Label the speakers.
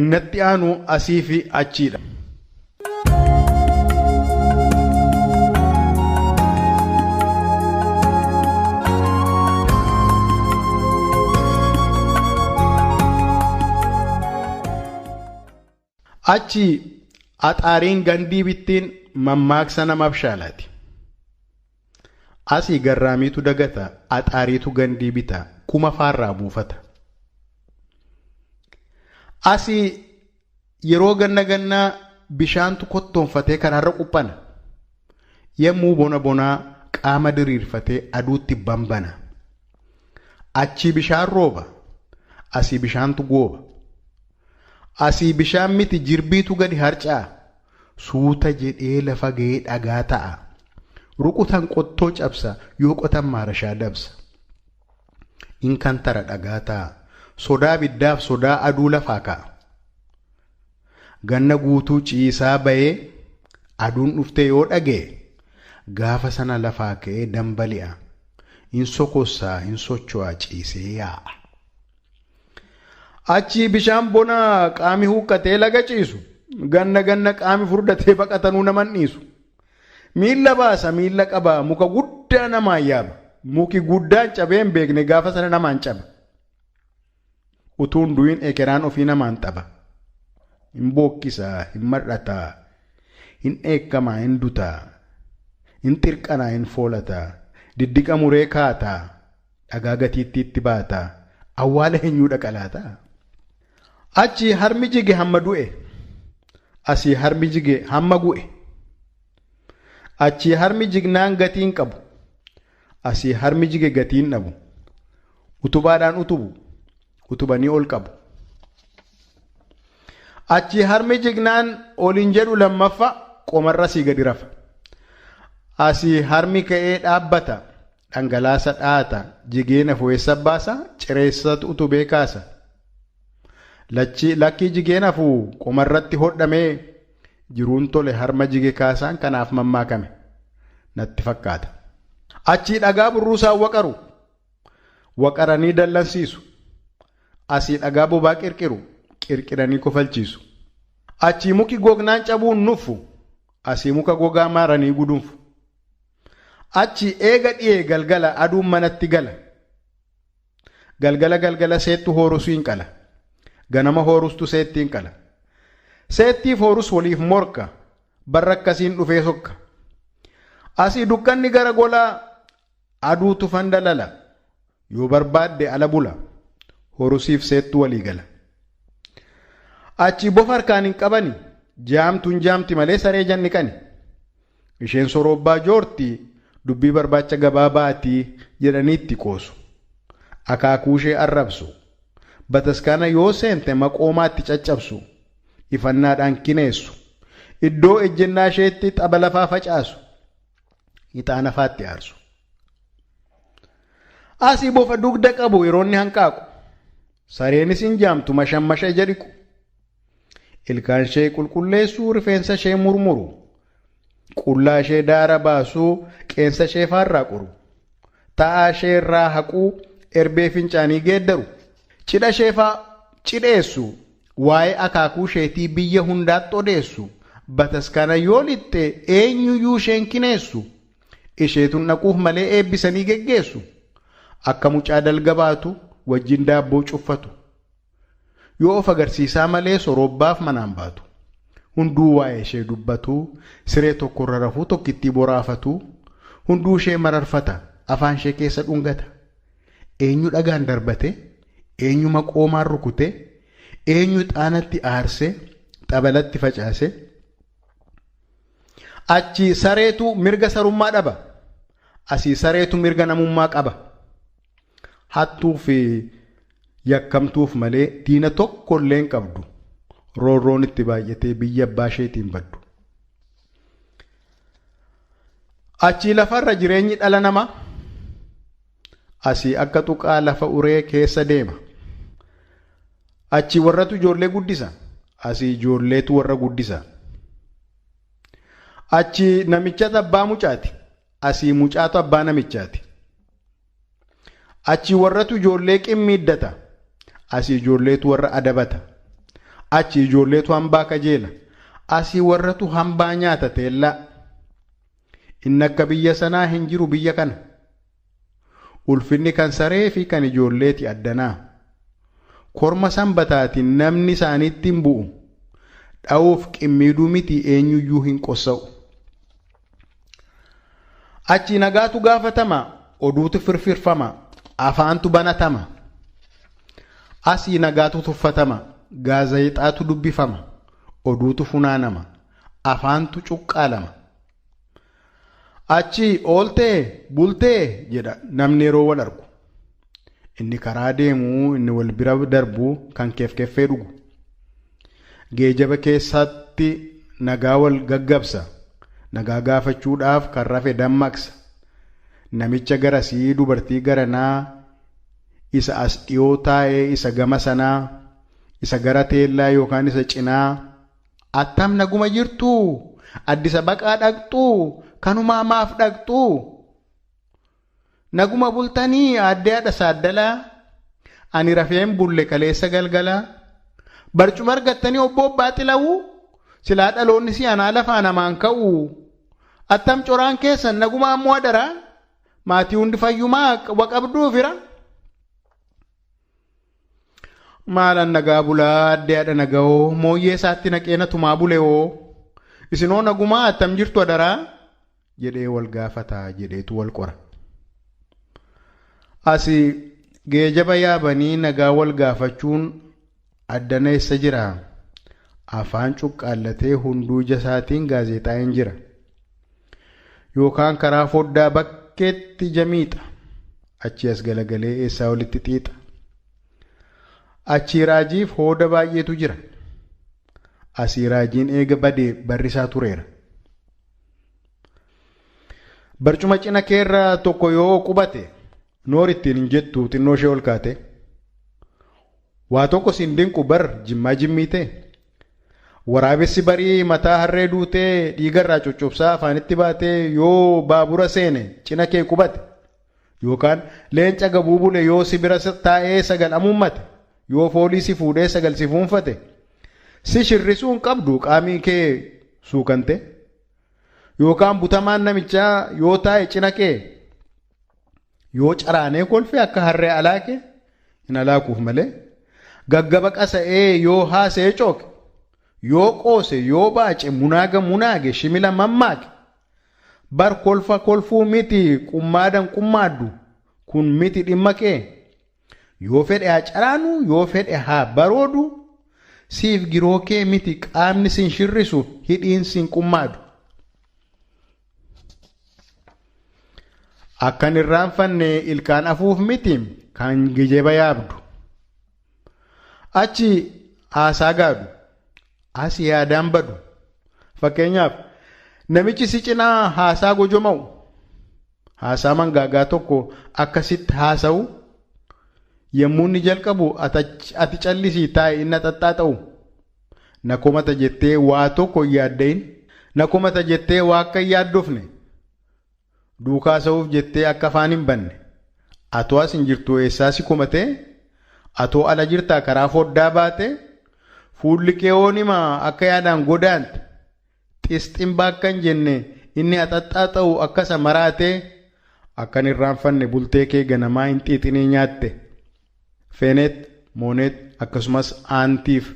Speaker 1: Innatti aanu asii fi achiidha. Achi axaariin gandii bittiin mammaaksa namaaf shaalaati. Asii garraamiitu dagata, axaariitu gandii bita, kuma faarraa buufata. Asii yeroo ganna bishaantu kottoonfatee karaarra quphana. Yemmuu bonaa qaama diriirfatee aduutti bambana. Achii bishaan rooba, asii bishaantu gooba. Asii bishaan miti jirbiitu gadi harca'a. Suuta jedhee lafa ga'ee dhagaa ta'a. Rukutan qottoo cabsa, yoo qotan maarashaa dabsa. Inkan tara dhagaa ta'a. Sodaa biddaaf sodaa aduu lafaa ka'a. Ganna guutuu ciisaa bayee aduun dhufte yoo dhagee gaafa sana lafaa ka'ee dambali'a. In sokossaa, in socho'aa ciisee yaa'a. Achi bishaan bonaa qaami huqqatee laga ciisu. Ganna qaami furdatee baqatanuu naman dhiisu. Miilla baasa miilla qaba muka guddaa namaan yaaba. Muki guddaan cabee hin beekne gaafa sana namaan caba. Utuun du'in ekeraan ofii namaan xaba. Hin bookkisaa, hin mar'ataa, hin eekkamaa, hin dutaa, hin xirqanaa, hin foolataa, diddiqa muree kaataa, dhagaa gatiitti itti baataa, awwaala eenyuu dhaqalaataa. Achi harmi jige hamma du'e. Asii harmi jige hamma gu'e. Achi harmi jignaan gatiin qabu. Asii harmi jige gatiin dhabu. Utubaadhaan utubu. Utubanii ol qabu. Achi harmi jignaan olin jedhu lammaffa qomarra sii gadi rafa. Asii harmi ka'ee dhaabbata. Dhangalaasa dhaata. Jigeena fo'eessa baasa. Cireessatu utubee kaasa. Lakkii jigeen hafuu qomarratti hodhamee jiruun tole harma jige kaasaan kanaaf mammaakame natti fakkaata. Achii dhagaa burruusaan waqaru. Waqaranii dallansiisu. Asii dhagaa bobaa qirqiranii kofalchiisu. Achii muki gognaan cabuun nuffu. Asii muka gogaa maaranii gudunfu. Achii eega dhiyee galgala aduun manatti gala. Galgala seettu hoorusuu hin qala. Ganama hoorustu seettiin qala. Seettiif hoorus waliif morka. Barra akkasiin dhufee sokka. Asii dukkanni gara golaa aduutu fandalala. Yoo barbaadde ala bula. Hoorusiif seettu walii gala. Achi bofa harkaan hin qabani. Jaamtuun jaamti malee saree janni qani. Isheen soroobbaa joortii dubbii barbaacha gabaabaatii jedhaniitti qoosu. Akaakuu ishee arrabsu. Bataskaana yoo seente maqoomaatti caccabsu. Ifannaadhaan kineessu. Iddoo ejjennaa isheetti xaba lafaa facaasu. Ixaana faatti aarsu. Asii bofa dugda qabu yeroonni hanqaaqu. Sareenis hin jaamtu mashammasha ija dhiqu. Ilkaan ishee qulqulleessuu rifeensa ishee murmuru. Qullaa ishee daara baasuu qeensa ishee faarraa qoru. Ta'aa ishee irraa haquu erbee fincaanii geeddaru. Cidha isheefaa cidheessu. Waa'ee akaakuu isheetii biyya hundaatti odeessu. Bataskaana yoo lixxe eenyuyyuu isheen kineessu. Isheetun dhaquuf malee eebbisanii geggeessu. Akka mucaa dalga baatu wajjin daabboo cuffatu. Yoo of agarsiisaa malee soroobbaaf manaan baatu. Hunduu waa'ee ishee dubbatu. Siree tokkorra rafuu tokkittii boraafatu. Hunduu ishee mararfata. Afaan ishee keessa dhungata. Eenyu dhagaan darbate. Eenyu maqoomaan rukute. Eenyu xaanatti aarse. Xabalatti facaase. Achi sareetu mirga sarummaa dhaba. Asii sareetu mirga namummaa qaba. Hattuu fi yakkamtuuf malee diina tokkollee hin qabdu. Roorroon itti baay'atee biyya abbaa isheetiin baddu. Achi lafarra jireenyi dhala namaa. Asii akka tuqaa lafa uree keessa deema. Achi warratu ijoollee guddisa. Asii ijoolleetu warra guddisa. Achi namichatu abbaa mucaati. Asii mucaatu abbaa namichaati. Achi warratu ijoollee qimmiiddata. Asii ijoolleetu warra adabata. achi ijoolleetu hambaa kajeela asii warratu hambaa nyaata teellaa inni akka biyya sanaa hin jiru biyya kana ulfinni kan saree fi kan ijoolleeti addanaa korma sanbataatiin namni isaaniitti hin bu'u dha'uuf qimmiiduu miti eenyuyyuu hin qossa'u. Achi nagaatu gaafatama oduutu firfirfama afaantu banatama asii nagaatu tuffatama gaazexaatu dubbifama oduutu funaanama afaantu cuqqaalama. Achi ooltee bultee jedha namni yeroo wal argu inni karaa deemuu inni wal bira darbu kan keeffee dhugu geejaba keessatti nagaa wal gaggabsa nagaa gaafachuudhaaf kan rafe dammaqsa namicha garasii dubartii garanaa isa as dhiyoo taa'ee isa gama sanaa isa gara teellaa yookaan isa cinaa attam naguma jirtuu addisa baqaa dhaqxuu kanumaa maaf dhaqxuu naguma bultanii addee haadha saaddalaa ani rafeen bulle kaleessa galgalaa barcuma argattanii obbo Baaxilawuu silaa dhaloonni si anaa lafaa namaan ka'u attam coraan keessan naguma ammoo adaraa maatii hundi fayyumaa waqabduu fira maalan nagaa bulaa addee haadha nagahoo mooyyee isaatti naqeena tumaa buleewoo isinoo nagumaa attam jirtu adaraa jedhee wal gaafataa jedheetu wal qora. Asii geejaba yaabanii nagaa wal gaafachuun addana eessa jira afaan cuqqaallatee hunduu jasaatiin gaazexaa hin jira yookaan karaa foddaa bakkeetti jamiixa achi as galagalee eessaa walitti xiixa achi raajiif hooda baay'eetu jira asii raajiin eega badee barrisaa tureera. Barcuma cina keerra tokko yoo qubate noor ittiin hin jettu xinnoo ishee ol kaate waa tokko siin dinqu bar jimmaa jimmiite waraabessi barii mataa harree duutee dhiigarraa coccobsaa afaanitti baatee yoo baabura seene cina kee qubate yookaan leenca gabuu bule yoo si bira taa'ee sagal amummate yoo foolii si fuudhee sagal si fuunfate si shirrisuu hin qabdu qaamii kee suukante yookaan butamaan namichaa yoo taa'e cina kee yoo caraanee kolfe akka harree alaake hin alaakuuf malee gaggaba qasa'ee yoo haasee cooke yoo qoose yoo baace munaage shimila mammaake bar kolfa kolfuu miti qummaadan qummaaddu kun miti dhimma kee yoo fedhe haa caraanu yoo fedhe haa baroodu siif giroo kee miti qaamni sin shirrisu hidhiin sin qummaadu. Akkan irraanfanne ilkaan afuuf miti kan geejaba yaabdu achi haasaa gaadu asii yaadaan badu fakkeenyaaf namichi si cinaa haasaa gojoma'u haasaa mangaagaa tokko akkasitti haasa'u yommuu inni jalqabu ati callisii taa'e inni xaxxaaxa'u nakomata jettee waa tokko hin yaaddayin nakomata jettee waa akka hin yaaddofne duukaa sa'uuf jettee akka afaan hin banne atoo as hin jirtu eessaa si kumatee atoo ala jirtaa karaa foddaa baate fuulli kee oonima akka yaadaan godaante xisximbaa akka hin jenne inni axaxxaaxa'u akkasa maraatee akkan irraanfanne bultee kee ganamaa hin xiixinii nyaatte feeneet mooneet akkasumas aantiif